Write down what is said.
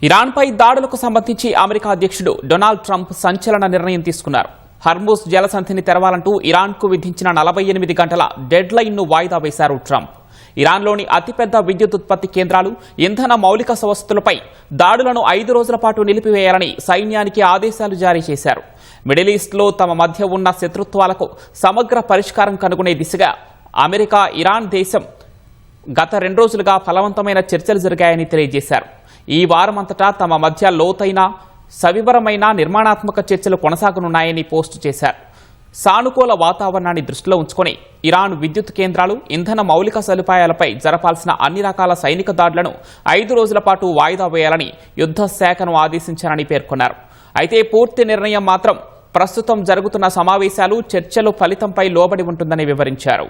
ఇరాన్పై దాడులకు సంబంధించి అమెరికా అధ్యక్షుడు డొనాల్డ్ ట్రంప్ సంచలన నిర్ణయం తీసుకున్నారు. హర్ముజ్ జలసంధిని తెరవాలంటూ ఇరాన్కు విధించిన 48 గంటల డెడ్ లైన్ను వాయిదా వేశారు ట్రంప్. ఇరాన్లోని అతిపెద్ద విద్యుత్ ఉత్పత్తి కేంద్రాలు, ఇంధన మౌలిక వసతులపై దాడులను 5 రోజుల పాటు నిలిపివేయాలని సైన్యానికి ఆదేశాలు జారీ చేశారు. మిడిల్ ఈస్ట్లో తమ మధ్య ఉన్న శత్రుత్వాలకు సమగ్ర పరిష్కారం కనుగొనే దిశగా అమెరికా, ఇరాన్ దేశం గత 2 రోజులుగా ఫలవంతమైన చర్చలు జరిగాయని తెలియజేశారు. ఈ వారమంతటా తమ మధ్య లోతైన, సవివరమైన నిర్మాణాత్మక చర్చలు కొనసాగనున్నాయని పోస్టు చేశారు. సానుకూల వాతావరణాన్ని దృష్టిలో ఉంచుకొని ఇరాన్ విద్యుత్ కేంద్రాలు, ఇంధన మౌలిక సదుపాయాలపై జరపాల్సిన అన్ని రకాల సైనిక దాడులను 5 రోజుల పాటు వాయిదా వేయాలని యుద్ధ శాఖను ఆదేశించారని పేర్కొన్నారు. అయితే పూర్తి నిర్ణయం మాత్రం ప్రస్తుతం జరుగుతున్న సమావేశాలు, చర్చలు ఫలితంపై లోబడి ఉంటుందని వివరించారు.